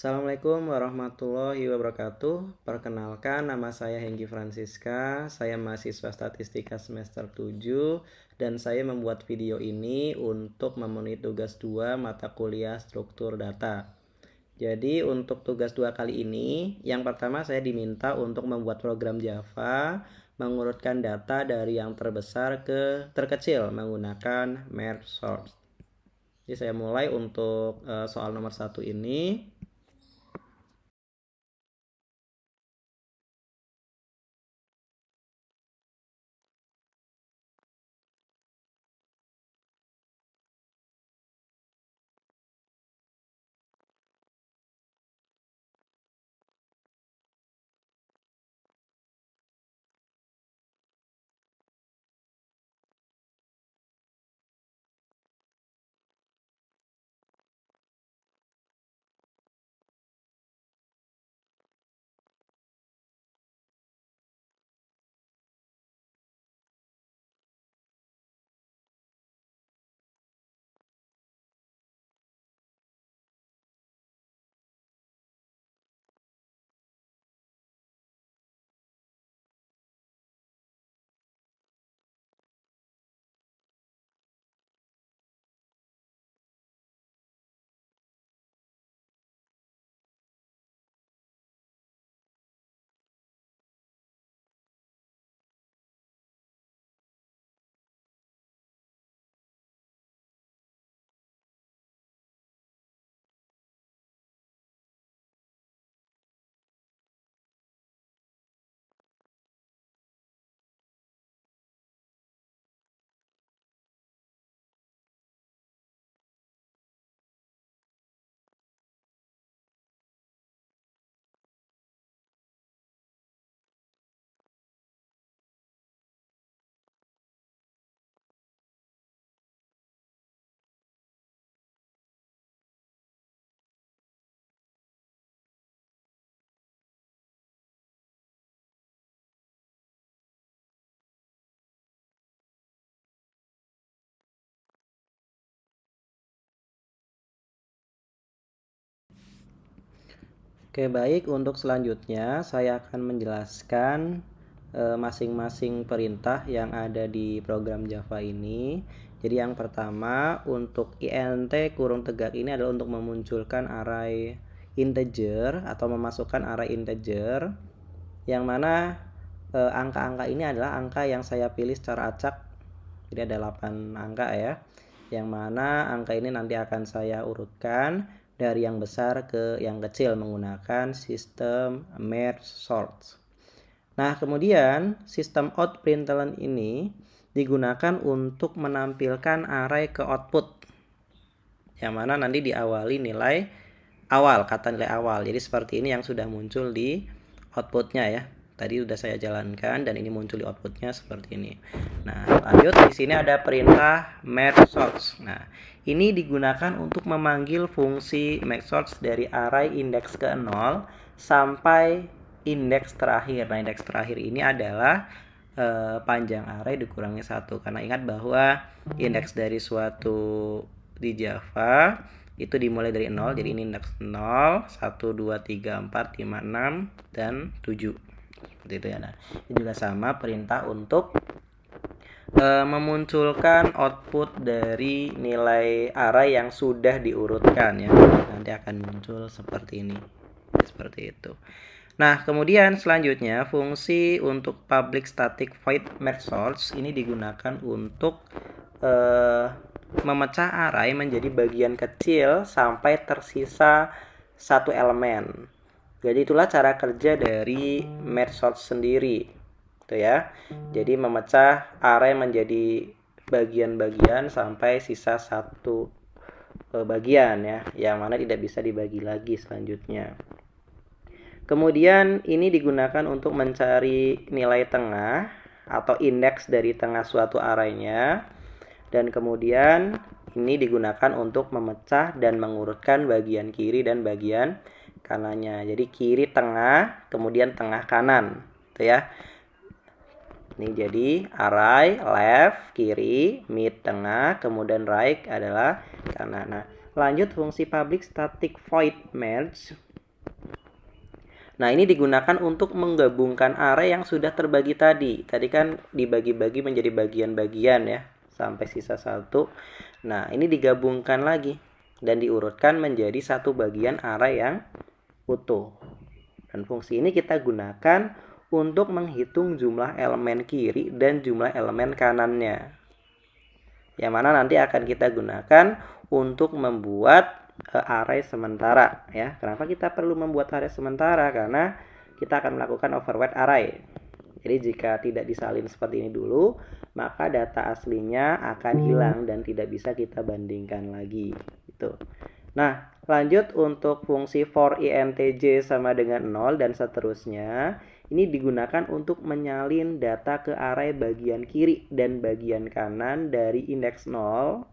Assalamualaikum warahmatullahi wabarakatuh. Perkenalkan, nama saya Hengki Francisca. Saya mahasiswa statistika semester 7 dan saya membuat video ini untuk memenuhi tugas 2 mata kuliah struktur data. Jadi untuk tugas 2 kali ini, yang pertama saya diminta untuk membuat program Java mengurutkan data dari yang terbesar ke terkecil menggunakan merge sort. Jadi saya mulai untuk soal nomor 1 ini. Oke, baik. Untuk selanjutnya, saya akan menjelaskan masing-masing perintah yang ada di program Java ini. Jadi yang pertama, untuk int kurung tegak ini adalah untuk memunculkan array integer atau memasukkan array integer, yang mana angka-angka ini adalah angka yang saya pilih secara acak. Jadi ada 8 angka ya, yang mana angka ini nanti akan saya urutkan dari yang besar ke yang kecil menggunakan sistem merge sort. Nah, kemudian sistem out println ini digunakan untuk menampilkan array ke output, yang mana nanti diawali nilai awal, kata nilai awal. Jadi seperti ini yang sudah muncul di outputnya ya. Tadi sudah saya jalankan dan ini muncul di outputnya seperti ini. Nah, lanjut di sini ada perintah merge sorts. Nah, ini digunakan untuk memanggil fungsi merge sorts dari array indeks ke 0 sampai indeks terakhir. Nah, indeks terakhir ini adalah panjang array dikurangi 1. Karena ingat bahwa indeks dari suatu di Java itu dimulai dari 0, jadi ini indeks 0, 1, 2, 3, 4, 5, 6, dan 7. Seperti itu ya. Nah, ini juga sama perintah untuk memunculkan output dari nilai array yang sudah diurutkan ya. Nanti akan muncul seperti ini. Seperti itu. Nah, kemudian selanjutnya fungsi untuk public static void merge sorts ini digunakan untuk memecah array menjadi bagian kecil sampai tersisa satu elemen. Jadi itulah cara kerja dari merge sort sendiri, gitu ya. Jadi memecah array menjadi bagian-bagian sampai sisa satu bagian ya, yang mana tidak bisa dibagi lagi selanjutnya. Kemudian ini digunakan untuk mencari nilai tengah atau indeks dari tengah suatu arraynya. Dan kemudian ini digunakan untuk memecah dan mengurutkan bagian kiri dan bagian kanannya. Jadi kiri tengah, kemudian tengah kanan, gitu ya. Ini jadi array left kiri, mid tengah, kemudian right adalah kanan. Nah, lanjut fungsi public static void merge Nah, ini digunakan untuk menggabungkan array yang sudah terbagi tadi. Tadi kan dibagi-bagi menjadi bagian-bagian ya, sampai sisa 1. Nah, ini digabungkan lagi dan diurutkan menjadi satu bagian array yang utuh. Dan fungsi ini kita gunakan untuk menghitung jumlah elemen kiri dan jumlah elemen kanannya. Yang mana nanti akan kita gunakan untuk membuat array sementara ya. Kenapa kita perlu membuat array sementara? Karena kita akan melakukan override array. Jadi jika tidak disalin seperti ini dulu, maka data aslinya akan hilang dan tidak bisa kita bandingkan lagi. Gitu. Nah, lanjut untuk fungsi for intj sama dengan 0 dan seterusnya. Ini digunakan untuk menyalin data ke array bagian kiri dan bagian kanan dari indeks 0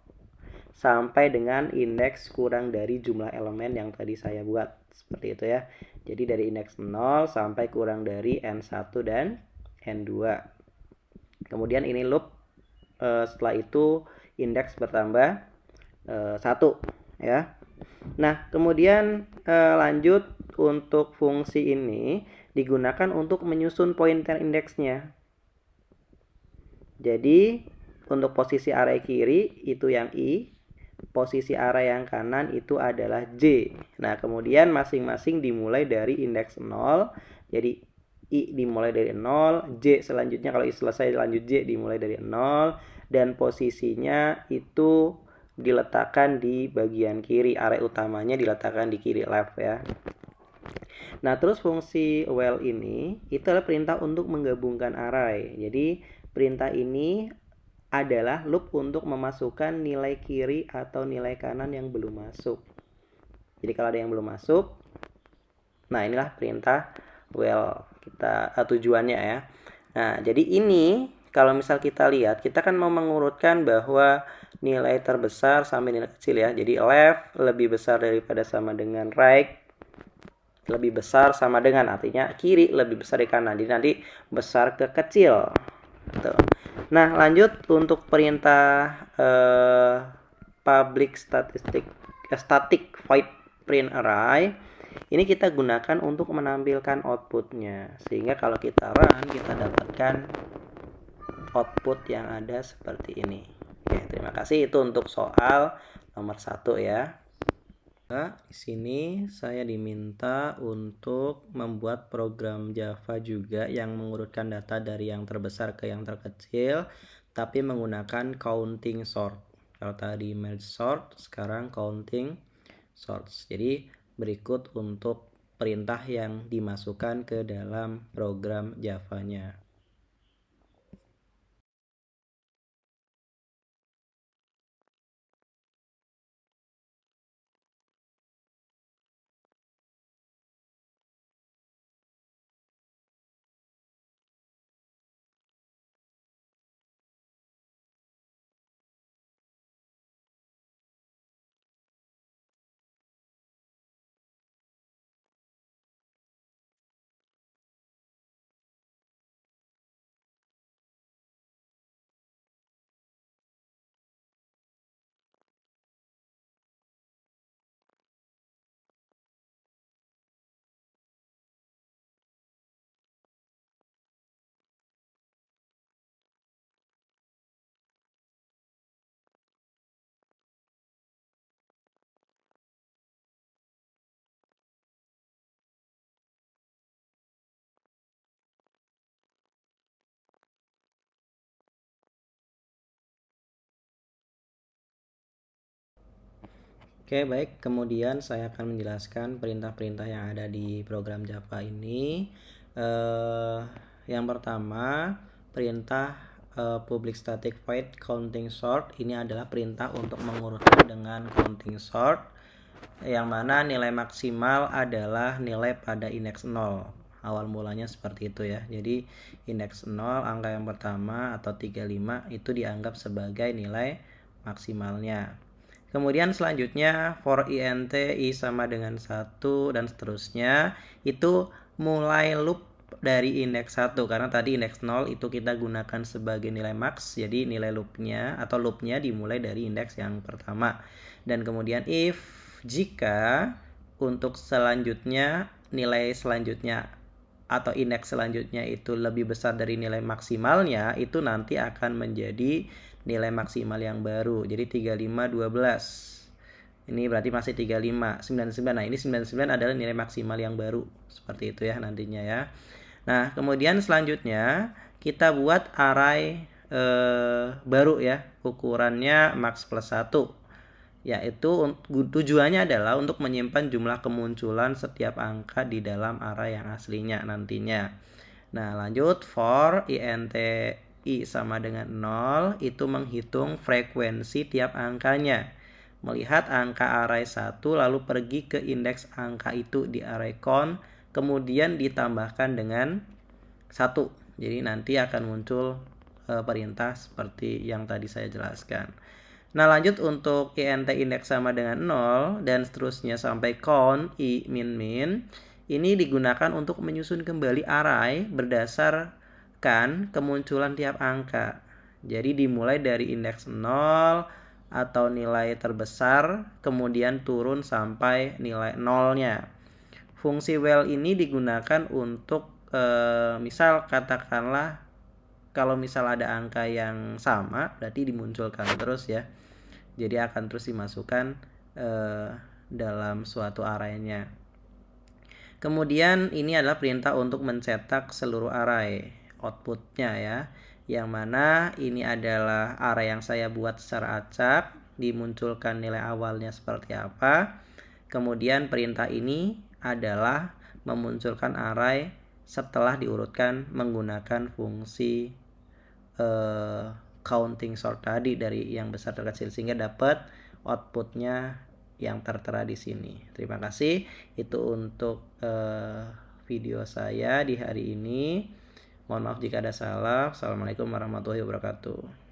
sampai dengan indeks kurang dari jumlah elemen yang tadi saya buat. Seperti itu ya. Jadi dari indeks 0 sampai kurang dari N1 dan N2. Kemudian ini loop, setelah itu indeks bertambah 1 ya. Nah, kemudian lanjut untuk fungsi ini digunakan untuk menyusun pointer indeksnya. Jadi, untuk posisi array kiri itu yang I, posisi array yang kanan itu adalah J. Nah, kemudian masing-masing dimulai dari indeks 0. Jadi, I dimulai dari 0, J selanjutnya kalau I selesai lanjut J dimulai dari 0, dan posisinya itu diletakkan di bagian kiri, array utamanya diletakkan di kiri left ya. Nah, terus fungsi while ini itu adalah perintah untuk menggabungkan array. Jadi, perintah ini adalah loop untuk memasukkan nilai kiri atau nilai kanan yang belum masuk. Jadi, kalau ada yang belum masuk, nah inilah perintah while kita tujuannya ya. Nah, jadi ini kalau misal kita lihat, kita kan mau mengurutkan bahwa nilai terbesar sampai nilai kecil ya. Jadi left lebih besar daripada sama dengan right, lebih besar sama dengan, artinya kiri lebih besar dari kanan. Jadi nanti besar ke kecil. Tuh. Nah, lanjut untuk perintah public static void print array. Ini kita gunakan untuk menampilkan outputnya. Sehingga kalau kita run, kita dapatkan output yang ada seperti ini. Oke, terima kasih. Itu untuk soal nomor 1 ya. Nah, di sini saya diminta untuk membuat program Java juga yang mengurutkan data dari yang terbesar ke yang terkecil, tapi menggunakan counting sort. Kalau tadi merge sort, sekarang counting sorts. Jadi berikut untuk perintah yang dimasukkan ke dalam program Java-nya. Oke, baik. Kemudian saya akan menjelaskan perintah-perintah yang ada di program Java ini. Yang pertama, perintah public static void counting sort. Ini adalah perintah untuk mengurutkan dengan counting sort, yang mana nilai maksimal adalah nilai pada indeks 0. Awal mulanya seperti itu ya. Jadi indeks 0, angka yang pertama atau 35 itu dianggap sebagai nilai maksimalnya. Kemudian selanjutnya for int i sama dengan 1 dan seterusnya, itu mulai loop dari indeks 1 karena tadi indeks 0 itu kita gunakan sebagai nilai max. Jadi nilai loopnya atau loopnya dimulai dari indeks yang pertama. Dan kemudian if jika untuk selanjutnya nilai selanjutnya atau indeks selanjutnya itu lebih besar dari nilai maksimalnya, itu nanti akan menjadi nilai maksimal yang baru. Jadi 35, 12. Ini berarti masih 35, 99. Nah, ini 99 adalah nilai maksimal yang baru. Seperti itu ya nantinya ya. Nah, kemudian selanjutnya kita buat array baru ya. Ukurannya max plus 1. Yaitu tujuannya adalah untuk menyimpan jumlah kemunculan setiap angka di dalam array yang aslinya nantinya. Nah, lanjut for int i sama dengan 0 itu menghitung frekuensi tiap angkanya. Melihat angka array 1 lalu pergi ke indeks angka itu di array count, kemudian ditambahkan dengan 1. Jadi nanti akan muncul perintah seperti yang tadi saya jelaskan. Nah, lanjut untuk int indeks sama dengan 0 dan seterusnya sampai count i min min. Ini digunakan untuk menyusun kembali array berdasarkan kemunculan tiap angka. Jadi dimulai dari indeks 0 atau nilai terbesar, kemudian turun sampai nilai 0-nya. Fungsi while ini digunakan untuk misal katakanlah kalau misal ada angka yang sama, berarti dimunculkan terus ya. Jadi akan terus dimasukkan dalam suatu array-nya. Kemudian ini adalah perintah untuk mencetak seluruh array outputnya ya. Yang mana ini adalah array yang saya buat secara acak, dimunculkan nilai awalnya seperti apa. Kemudian perintah ini adalah memunculkan array setelah diurutkan menggunakan fungsi counting sort tadi dari yang besar terkecil sehingga dapat outputnya yang tertera di sini. Terima kasih. Itu untuk video saya di hari ini. Mohon maaf jika ada salah. Assalamualaikum warahmatullahi wabarakatuh.